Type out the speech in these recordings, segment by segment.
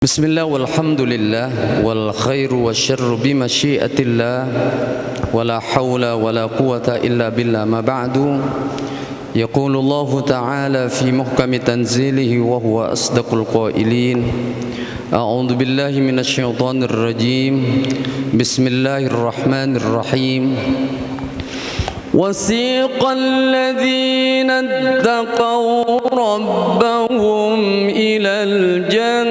Bismillah walhamdulillah wal khairu wasyarru bimasyiatillah wala hawla wala quwata illa billah ma ba'du. Yaqulullahu ta'ala fi muhkami tanzilihi wa huwa asdaqul qailin. A'udzu billahi minasy syaithanir rajim. Bismillahirrahmanirrahim. وَسِيقَ الَّذِينَ اتَّقَوْا رَبَّهُمْ إِلَى الْجَنَّةِ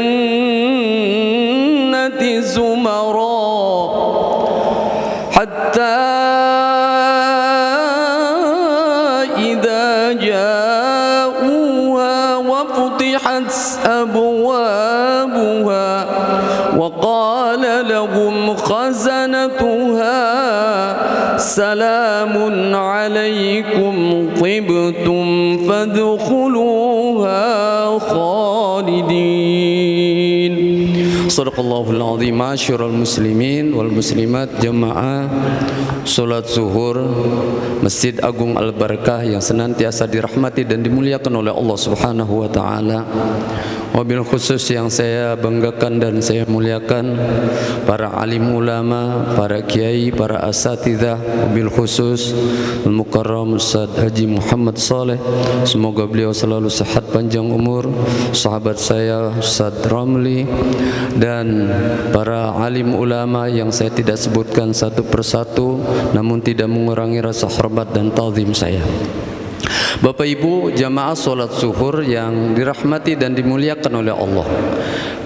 زُمَرًا حَتَّى إِذَا جَاءُوهَا وَفُتِحَتْ أَبْوَابُهَا وَقَالَ لَهُمْ خَزَنَتُهَا سلام عليكم طبتم فادخلوها خالدين. Sadaqallahul azim. Ma'asyiral muslimin wal muslimat, jamaah salat zuhur Masjid Agung Al Barakah yang senantiasa dirahmati dan dimuliakan oleh Allah Subhanahu wa taala. Wabil khusus yang saya banggakan dan saya muliakan para alim ulama, para kiai, para asatidzah, wabil khusus Al-Mukarram Ustaz Haji Muhammad Saleh, semoga beliau selalu sehat panjang umur, sahabat saya Ustaz Ramli, dan para alim ulama yang saya tidak sebutkan satu persatu namun tidak mengurangi rasa hormat dan ta'zim saya. Bapak Ibu jamaah salat zuhur yang dirahmati dan dimuliakan oleh Allah.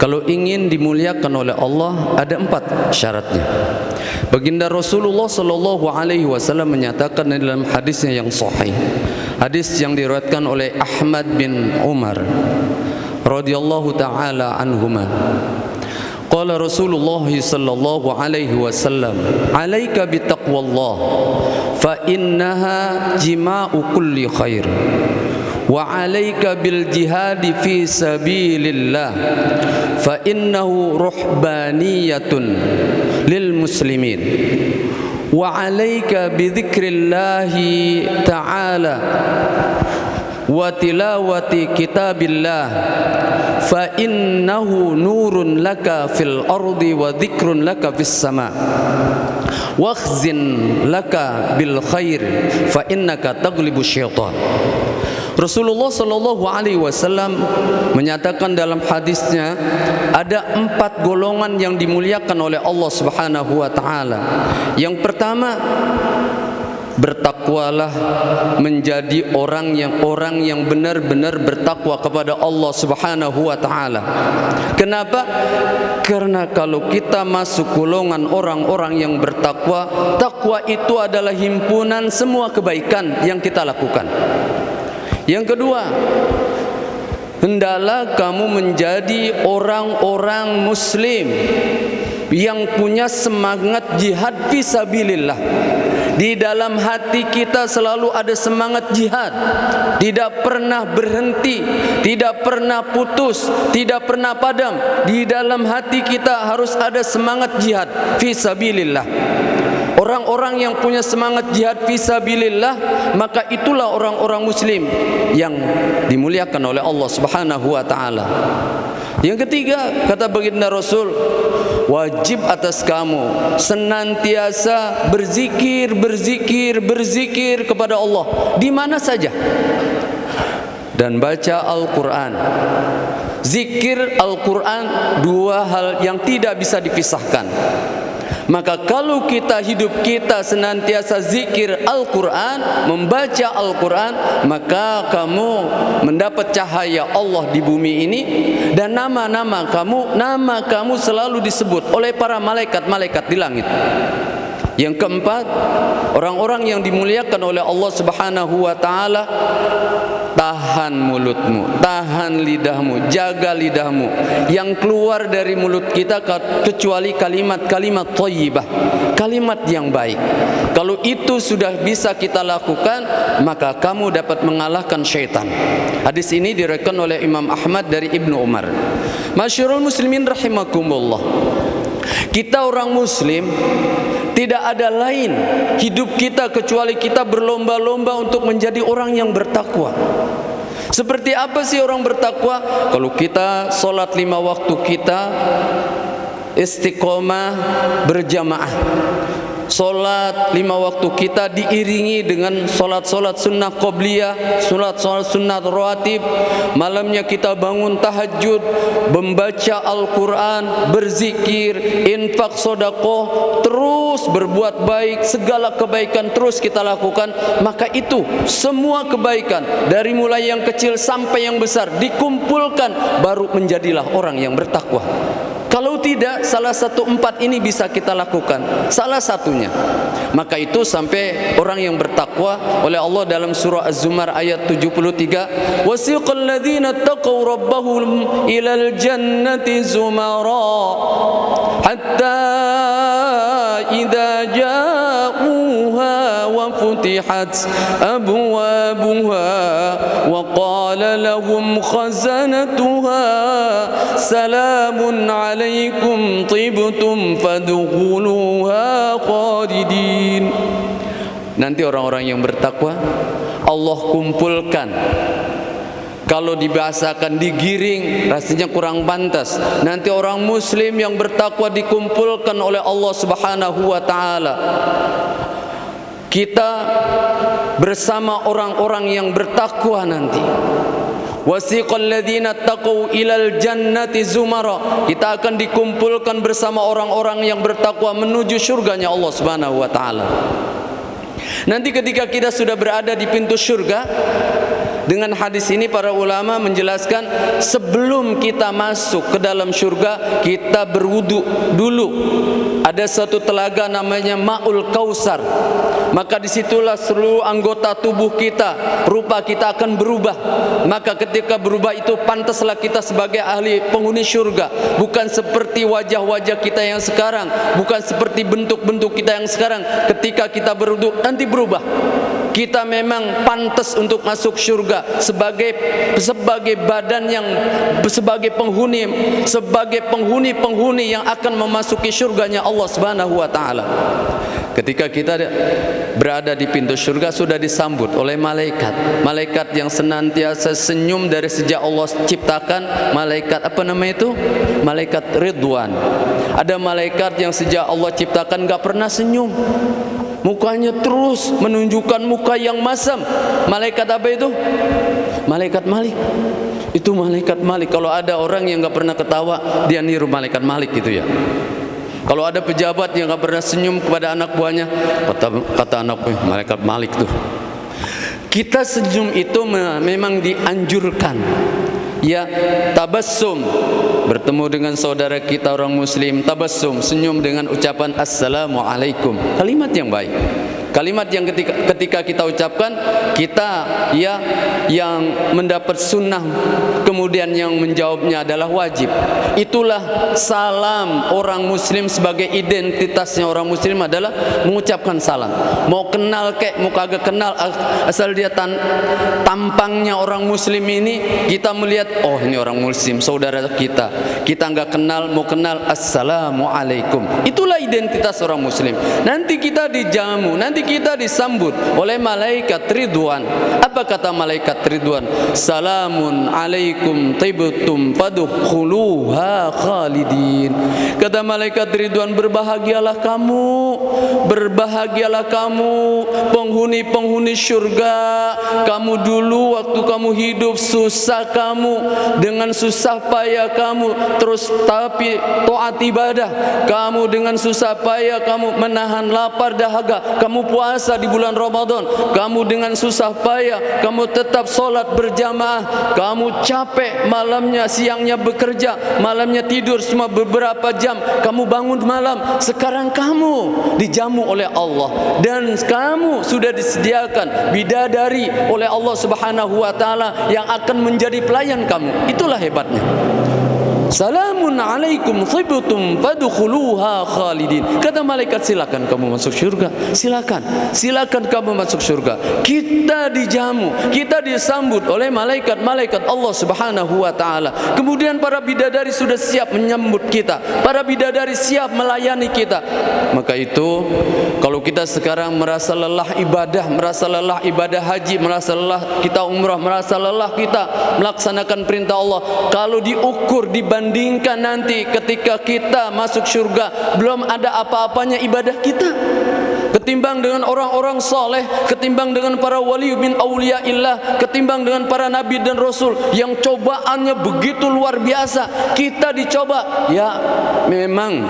Kalau ingin dimuliakan oleh Allah ada 4 syaratnya. Baginda Rasulullah sallallahu alaihi wasallam menyatakan dalam hadisnya yang sahih. Hadis yang diriwayatkan oleh Ahmad bin Umar radhiyallahu taala anhuma. Qala Rasulullah sallallahu alaihi wasallam, "Alaika bittaqwallah fa innaha jima'u kulli khair wa 'alaika bil jihadi fi sabilillah fa innahu ruhbaniyatun lil muslimin wa 'alaika bi dzikrillahi ta'ala wa tilawati kitabillah fa innahu nurun laka fil ardi wa dzikrun laka fis sama wakhzin laka bil khair fa innaka taglibu syaitan." Rasulullah sallallahu alaihi wasallam menyatakan dalam hadisnya ada 4 golongan yang dimuliakan oleh Allah Subhanahu wa taala. Yang pertama, bertakwalah, menjadi orang yang benar-benar bertakwa kepada Allah Subhanahu wa taala. Kenapa? Karena kalau kita masuk golongan orang-orang yang bertakwa, takwa itu adalah himpunan semua kebaikan yang kita lakukan. Yang kedua, hendaklah kamu menjadi orang-orang muslim yang punya semangat jihad fisabilillah. Di dalam hati kita selalu ada semangat jihad, tidak pernah berhenti, tidak pernah putus, tidak pernah padam. Di dalam hati kita harus ada semangat jihad fisabilillah. Orang-orang yang punya semangat jihad fisabilillah, maka itulah orang-orang muslim yang dimuliakan oleh Allah Subhanahu wa taala. Yang ketiga, kata baginda Rasul, wajib atas kamu senantiasa berzikir kepada Allah di mana saja dan baca Al-Quran. Zikir Al-Quran 2 hal yang tidak bisa dipisahkan. Maka kalau hidup kita senantiasa zikir Al-Quran, membaca Al-Quran, maka kamu mendapat cahaya Allah di bumi ini, dan nama kamu selalu disebut oleh para malaikat-malaikat di langit. Yang keempat, orang-orang yang dimuliakan oleh Allah Subhanahu wa taala, tahan mulutmu, tahan lidahmu, jaga lidahmu. Yang keluar dari mulut kita kecuali kalimat-kalimat thayyibah, kalimat yang baik. Kalau itu sudah bisa kita lakukan, maka kamu dapat mengalahkan syaitan. Hadis ini diriwayatkan oleh Imam Ahmad dari Ibnu Umar. Masyarul muslimin rahimakumullah. Kita orang muslim tidak ada lain hidup kita kecuali kita berlomba-lomba untuk menjadi orang yang bertakwa. Seperti apa sih orang bertakwa? Kalau kita solat 5 waktu kita istiqomah berjamaah, solat 5 waktu kita diiringi dengan solat-solat sunnah qobliyah, solat-solat sunnah rawatib, malamnya kita bangun tahajud, membaca Al-Quran, berzikir, infak, sedekah, terus berbuat baik, segala kebaikan terus kita lakukan, maka itu semua kebaikan dari mulai yang kecil sampai yang besar dikumpulkan, baru menjadilah orang yang bertakwa. Kalau tidak, salah satu 4 ini bisa kita lakukan, salah satunya, maka itu sampai orang yang bertakwa oleh Allah dalam surah Az-Zumar ayat 73, wasiqal ladzina taqaw rabbahum ilal jannati zumara hatta idza ja'uha wa futihat abwabuha wa qala lahum khazanatuha salamun alaikum tibtum fadkhuluha khalidin. Nanti orang-orang yang bertakwa Allah kumpulkan. Kalau dibahasakan digiring rasanya kurang pantas. Nanti orang muslim yang bertakwa dikumpulkan oleh Allah Subhanahu wa taala. Kita bersama orang-orang yang bertakwa nanti. Wasiqal ladzina taqaw ilal jannati zumara. Kita akan dikumpulkan bersama orang-orang yang bertakwa menuju surganya Allah Subhanahu wa taala. Nanti ketika kita sudah berada di pintu surga, dengan hadis ini para ulama menjelaskan sebelum kita masuk ke dalam surga kita berwudu dulu. Ada satu telaga namanya Ma'ul Kausar. Maka disitulah seluruh anggota tubuh kita, rupa kita akan berubah. Maka ketika berubah itu pantaslah kita sebagai ahli penghuni surga. Bukan seperti wajah-wajah kita yang sekarang, bukan seperti bentuk-bentuk kita yang sekarang. Ketika kita berwudu nanti berubah. Kita memang pantas untuk masuk surga sebagai badan yang sebagai penghuni yang akan memasuki surganya Allah Subhanahu wa taala. Ketika kita berada di pintu surga sudah disambut oleh malaikat yang senantiasa senyum dari sejak Allah ciptakan. Malaikat apa nama itu? Malaikat Ridwan. Ada malaikat yang sejak Allah ciptakan enggak pernah senyum. Mukanya terus menunjukkan muka yang masam. Malaikat apa itu? Malaikat Malik. Itu malaikat Malik. Kalau ada orang yang enggak pernah ketawa, dia niru malaikat Malik gitu ya. Kalau ada pejabat yang enggak pernah senyum kepada anak buahnya, kata anak buah, malaikat Malik tuh. Kita senyum itu memang dianjurkan. Ya, tabassum, bertemu dengan saudara kita orang muslim, tabassum, senyum dengan ucapan assalamualaikum, kalimat yang baik, kalimat yang ketika kita ucapkan kita ya yang mendapat sunnah kemudian yang menjawabnya adalah wajib. Itulah salam orang muslim. Sebagai identitasnya orang muslim adalah mengucapkan salam. Mau kenal kek, mau kagak kenal, asal dia tampangnya orang muslim ini kita melihat, oh ini orang muslim, saudara kita. Kita enggak kenal, mau kenal, assalamualaikum. Itulah identitas orang muslim. Nanti kita dijamu, nanti kita disambut oleh malaikat Ridwan. Apa kata malaikat Ridwan? Salamun alaikum tibtum fadkhuluha khalidin. Kata malaikat Ridwan, berbahagialah kamu, berbahagialah kamu penghuni-penghuni surga. Kamu dulu waktu kamu hidup susah, kamu dengan susah payah kamu terus tapi taat ibadah, kamu dengan susah payah kamu menahan lapar dahaga, kamu puasa di bulan Ramadan, kamu dengan susah payah kamu tetap sholat berjamaah, kamu capek malamnya siangnya bekerja, malamnya tidur cuma beberapa jam, kamu bangun malam. Sekarang kamu dijamu oleh Allah dan kamu sudah disediakan bidadari oleh Allah Subhanahu wa taala yang akan menjadi pelayan kamu. Itulah hebatnya. Salamun alaikum thibtum fadkhuluha khalidin. Kata malaikat, silakan kamu masuk surga. Silakan kamu masuk surga. Kita dijamu, kita disambut oleh malaikat Allah Subhanahu wa taala. Kemudian para bidadari sudah siap menyambut kita. Para bidadari siap melayani kita. Maka itu kalau kita sekarang merasa lelah ibadah haji, merasa lelah kita umrah, merasa lelah kita melaksanakan perintah Allah, kalau diukur, dibandingkan nanti ketika kita masuk surga, belum ada apa-apanya ibadah kita ketimbang dengan orang-orang soleh, ketimbang dengan para wali min auliyaillah, ketimbang dengan para nabi dan rasul yang cobaannya begitu luar biasa. Kita dicoba, ya memang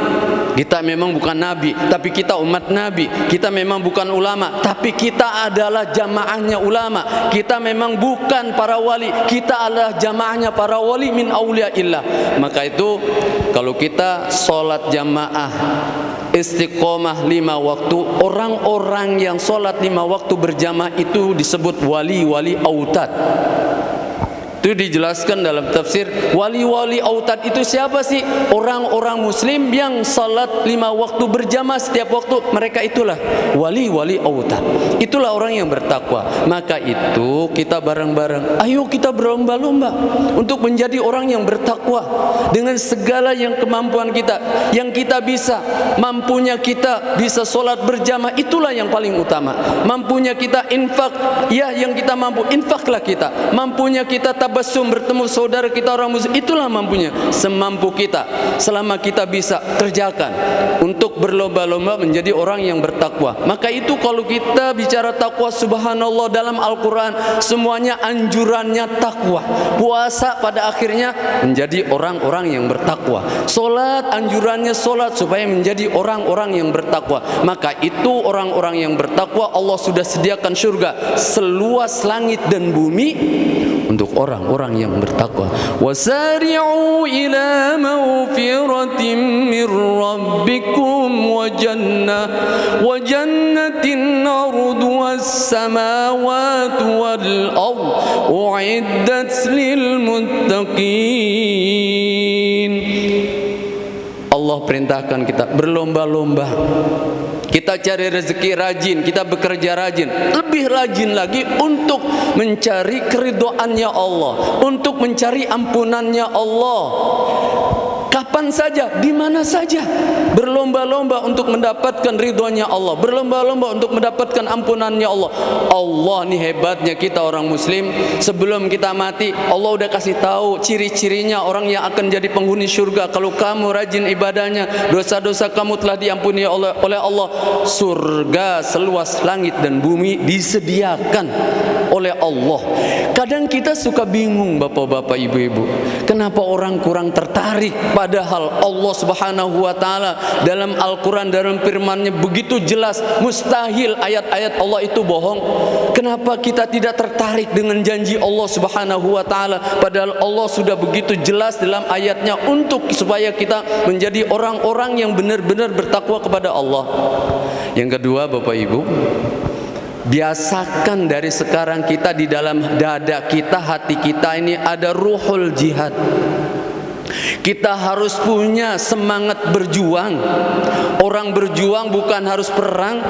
kita memang bukan nabi, tapi kita umat nabi. Kita memang bukan ulama, tapi kita adalah jamaahnya ulama. Kita memang bukan para wali, kita adalah jamaahnya para wali min auliyaillah. Maka itu kalau kita sholat jamaah istiqomah 5 waktu, orang-orang yang sholat 5 waktu berjamaah itu disebut wali-wali autad. Itu dijelaskan dalam tafsir, wali-wali autad itu siapa sih? Orang-orang muslim yang salat 5 waktu berjamaah setiap waktu, mereka itulah wali-wali autad. Itulah orang yang bertakwa. Maka itu kita bareng-bareng, ayo kita berlomba-lomba untuk menjadi orang yang bertakwa dengan segala yang kemampuan kita, yang kita bisa. Mampunya kita bisa salat berjamaah, itulah yang paling utama. Mampunya kita infak, ya yang kita mampu, infaklah kita. Mampunya kita tabassum bertemu saudara kita orang muslim, itulah mampunya. Semampu kita, selama kita bisa kerjakan untuk berlomba-lomba menjadi orang yang bertakwa. Maka itu kalau kita bicara takwa, subhanallah, dalam Al-Quran semuanya anjurannya takwa. Puasa pada akhirnya menjadi orang-orang yang bertakwa. Solat anjurannya solat supaya menjadi orang-orang yang bertakwa. Maka itu orang-orang yang bertakwa, Allah sudah sediakan surga seluas langit dan bumi untuk orang-orang yang bertakwa. Wasari'u ila maghfiratin min rabbikum wa jannatin arduha as-samawati wal ard u'iddat lil muttaqin. Allah perintahkan kita berlomba-lomba. Kita cari rezeki rajin, kita bekerja rajin, lebih rajin lagi untuk mencari keridhaannya Allah, untuk mencari ampunannya Allah. Kapan saja, di mana saja, berlomba-lomba untuk mendapatkan ridhonya Allah, berlomba-lomba untuk mendapatkan ampunannya Allah. Allah nih hebatnya kita orang muslim, sebelum kita mati Allah udah kasih tahu ciri-cirinya orang yang akan jadi penghuni surga. Kalau kamu rajin ibadahnya, dosa-dosa kamu telah diampuni oleh Allah. Surga seluas langit dan bumi disediakan oleh Allah. Kadang kita suka bingung, bapak-bapak, ibu-ibu, kenapa orang kurang tertarik, padahal Allah Subhanahu wa taala dalam Al-Quran, dalam firman-Nya begitu jelas, mustahil ayat-ayat Allah itu bohong. Kenapa kita tidak tertarik dengan janji Allah Subhanahu wa taala, padahal Allah sudah begitu jelas dalam ayatnya untuk supaya kita menjadi orang-orang yang benar-benar bertakwa kepada Allah. Yang kedua, Bapak Ibu, biasakan dari sekarang kita di dalam dada kita, hati kita ini ada ruhul jihad. Kita harus punya semangat berjuang. Orang berjuang bukan harus perang.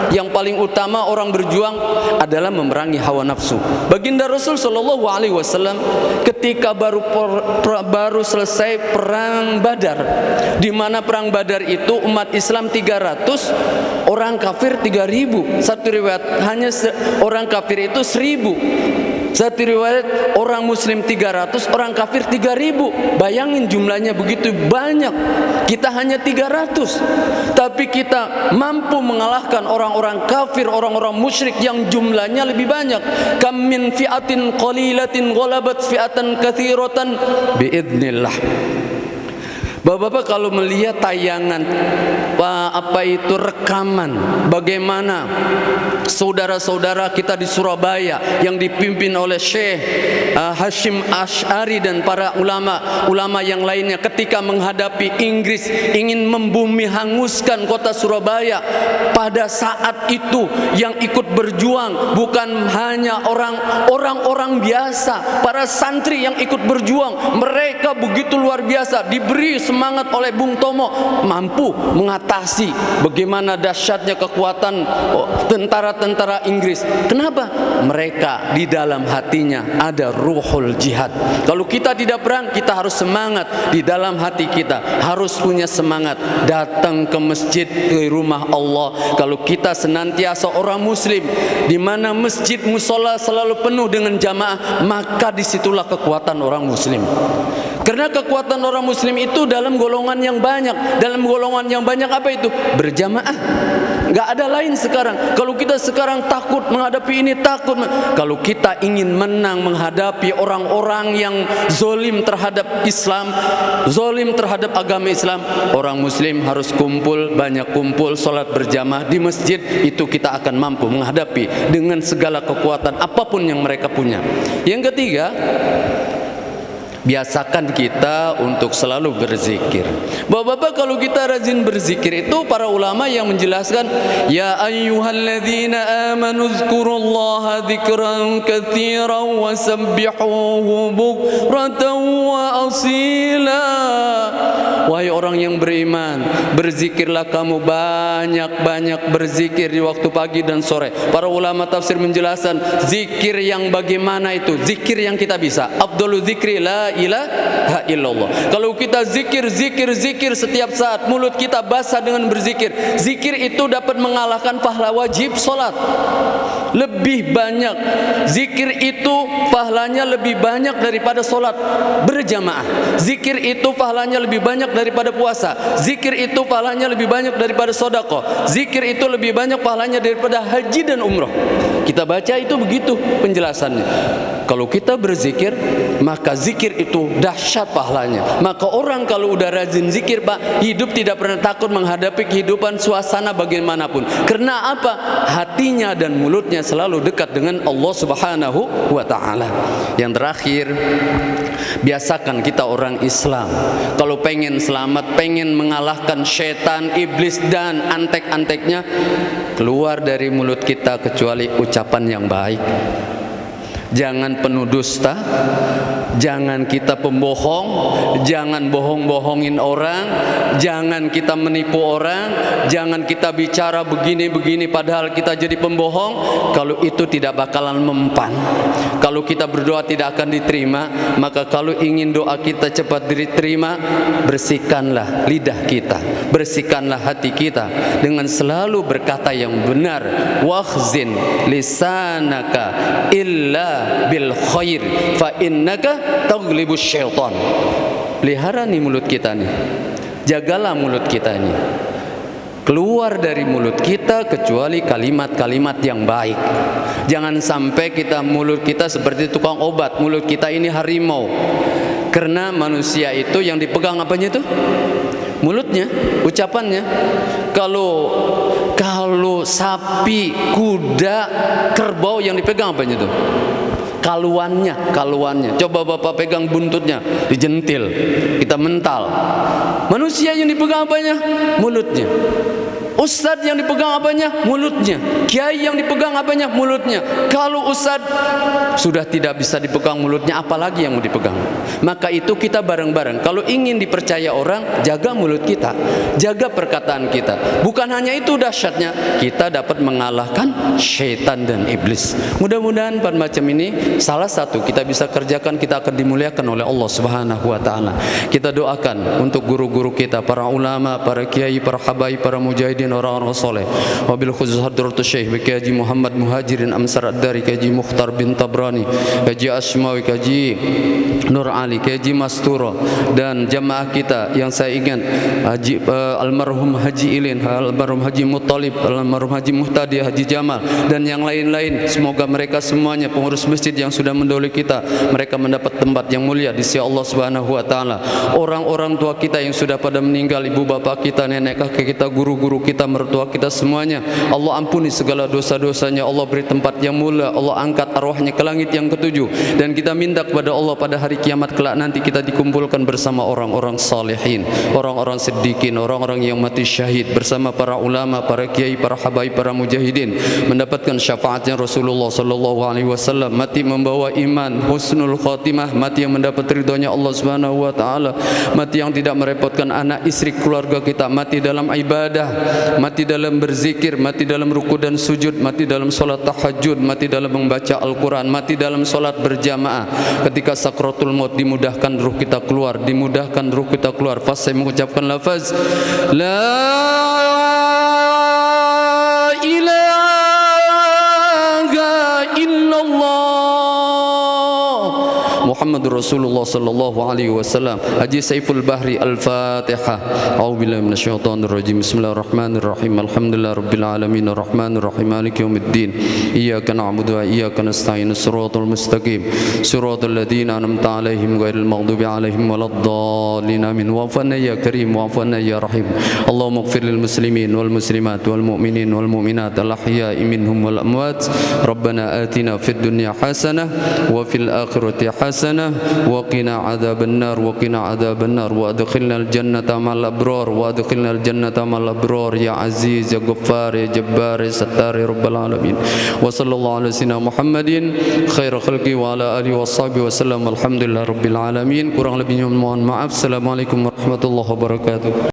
Yang paling utama orang berjuang adalah memerangi hawa nafsu. Baginda Rasul Shallallahu Alaihi Wasallam ketika baru selesai perang Badar, di mana perang Badar itu umat Islam 300, orang kafir 3000. Satu riwayat hanya orang kafir itu 1000. Satu riwayat orang muslim 300, orang kafir 3000. Bayangin jumlahnya begitu banyak. Kita hanya 300, tapi kita mampu mengalahkan orang-orang kafir, orang-orang musyrik yang jumlahnya lebih banyak. Kam min fi'atin qalilatin ghalabat fi'atan katsiratan biidznillah. Bapak-bapak kalau melihat tayangan rekaman bagaimana saudara-saudara kita di Surabaya yang dipimpin oleh Syekh Hashim Asy'ari dan para ulama yang lainnya ketika menghadapi Inggris ingin membumi hanguskan kota Surabaya, pada saat itu yang ikut berjuang bukan hanya orang-orang biasa, para santri yang ikut berjuang, mereka begitu luar biasa, diberi semangat oleh Bung Tomo, mampu mengatasi bagaimana dahsyatnya kekuatan tentara-tentara Inggris. Kenapa? Mereka di dalam hatinya ada ruhul jihad. Kalau kita tidak perang, kita harus semangat. Di dalam hati kita harus punya semangat datang ke masjid, ke rumah Allah. Kalau kita senantiasa orang muslim di mana masjid musola selalu penuh dengan jamaah, maka disitulah kekuatan orang muslim. Karena kekuatan orang muslim itu dalam golongan yang banyak. Dalam golongan yang banyak apa itu? Berjamaah. Gak ada lain sekarang. Kalau kita sekarang takut menghadapi ini, takut. Kalau kita ingin menang menghadapi orang-orang yang zolim terhadap Islam, zolim terhadap agama Islam, orang muslim harus kumpul, banyak kumpul, sholat berjamaah di masjid. Itu kita akan mampu menghadapi dengan segala kekuatan apapun yang mereka punya. Yang ketiga, biasakan kita untuk selalu berzikir. Bapak-bapak, kalau kita rajin berzikir itu para ulama yang menjelaskan, ya ayyuhalladzina amanu dzkurullaha dzikran katsiran wasabbihuhu bukratan wa asila. Wahai orang yang beriman, berzikirlah kamu, banyak-banyak berzikir di waktu pagi dan sore. Para ulama tafsir menjelaskan zikir yang bagaimana itu, zikir yang kita bisa. Afdhalul dzikri la ilaha illallah. Kalau kita zikir setiap saat, mulut kita basah dengan berzikir, zikir itu dapat mengalahkan pahala wajib solat. Lebih banyak zikir itu pahalanya lebih banyak daripada solat berjamaah. Zikir itu pahalanya lebih banyak daripada puasa. Zikir itu pahalanya lebih banyak daripada sedekah. Zikir itu lebih banyak pahalanya daripada haji dan umrah. Kita baca itu begitu penjelasannya. Kalau kita berzikir, maka zikir itu dahsyat pahalanya. Maka orang kalau udah rajin zikir, Pak, hidup tidak pernah takut menghadapi kehidupan suasana bagaimanapun. Karena apa? Hatinya dan mulutnya selalu dekat dengan Allah Subhanahu wa ta'ala. Yang terakhir, biasakan kita orang Islam kalau pengen selamat, pengen mengalahkan setan, iblis dan antek-anteknya, keluar dari mulut kita kecuali ucapan yang baik. Jangan penuh dusta, jangan kita pembohong, jangan bohong-bohongin orang, jangan kita menipu orang, jangan kita bicara begini-begini padahal kita jadi pembohong. Kalau itu tidak bakalan mempan. Kalau kita berdoa tidak akan diterima. Maka kalau ingin doa kita cepat diterima, bersihkanlah lidah kita, bersihkanlah hati kita dengan selalu berkata yang benar. Wakhzin lisanaka illa bil khair fa innaka taghlibus syaitan. Pelihara nih mulut kita nih, jagalah mulut kita ini. Keluar dari mulut kita kecuali kalimat-kalimat yang baik. Jangan sampai kita mulut kita seperti tukang obat, mulut kita ini harimau. Karena manusia itu yang dipegang apanya itu? Mulutnya, ucapannya. Kalau sapi, kuda, kerbau yang dipegang apanya itu? Kaluannya. Coba Bapak pegang buntutnya, dijentil, kita mental. Manusia yang dipegang apanya? Mulutnya. Ustadz yang dipegang apanya? Mulutnya. Kiai yang dipegang apanya? Mulutnya. Kalau ustadz sudah tidak bisa dipegang mulutnya, apalagi yang mau dipegang? Maka itu kita bareng-bareng. Kalau ingin dipercaya orang, jaga mulut kita, jaga perkataan kita. Bukan hanya itu dahsyatnya, kita dapat mengalahkan syaitan dan iblis. Mudah-mudahan pada macam ini salah satu kita bisa kerjakan, kita akan dimuliakan oleh Allah Subhanahu wa ta'ala. Kita doakan untuk guru-guru kita, para ulama, para kiai, para habaib, para mujahidin, salihin, orang-orang soleh. Wabil khusus hadratus Syekh Baki Haji Muhammad Muhajirin Amsar Ad-Dari, Haji Mukhtar bin Tabrani, Haji Asmawi, Haji Nur Ali, Haji Masturo, dan jamaah kita yang saya ingat Haji almarhum Haji Ilin, almarhum Haji Muttalib, almarhum Haji Muhtadi, Haji Jamal, dan yang lain-lain. Semoga mereka semuanya pengurus masjid yang sudah mendahului kita, mereka mendapat tempat yang mulia di sisi Allah Subhanahu wa taala. Orang-orang tua kita yang sudah pada meninggal, ibu bapak kita, nenek kakek kita, guru-guru kita, mertua kita semuanya, Allah ampuni segala dosa-dosanya, Allah beri tempat yang mulia, Allah angkat arwahnya ke langit yang ketujuh, dan kita minta kepada Allah pada hari kiamat kelak nanti kita dikumpulkan bersama orang-orang salihin, orang-orang siddiqin, orang-orang yang mati syahid, bersama para ulama, para kiai, para habaib, para mujahidin, mendapatkan syafaatnya Rasulullah sallallahu alaihi wasallam, mati membawa iman, husnul khatimah, mati yang mendapat ridhonya Allah Subhanahu wa taala, mati yang tidak merepotkan anak istri keluarga kita, mati dalam ibadah, mati dalam berzikir, mati dalam ruku dan sujud, mati dalam salat tahajud, mati dalam membaca Al-Qur'an, mati dalam salat berjamaah. Ketika sakratul maut dimudahkan ruh kita keluar, dimudahkan ruh kita keluar. Pas saya mengucapkan lafaz la ilaha illallah Muhammadur Rasulullah sallallahu alaihi wasallam. Haji Saiful Bahri Al-Fatihah. A'udzubillahi minasyaitonir rajim. Bismillahirrahmanirrahim. Alhamdulillahirabbil alamin arrahmanir rahim maliki yaumiddin. Iyyaka na'budu wa iyyaka nasta'in. Shiratal mustaqim. Shiratal ladzina an'amta 'alaihim ghairil maghdubi 'alaihim waladdallin. Amin. Wa'fana ya karim wa'fana ya rahim. Allahumma ighfir lil muslimin wal muslimat wal mu'minin wal mu'minat al ahya'i minhum wal amwat. Rabbana atina fid dunya hasanah wa fil akhirati hasanah وقنا عذاب النار وقنا عذاب النار وادخلنا الجنة مع الأبرار وادخلنا الجنة مع الأبرار يا عزيز يا غفار يا جبار يا ستار يا رب العالمين وصلى الله على سيدنا محمد خير خلقه وعلى آله وصحبه وسلم الحمد لله رب العالمين. Kurang lebihnya mohon maaf. Assalamualaikum warahmatullahi wabarakatuh.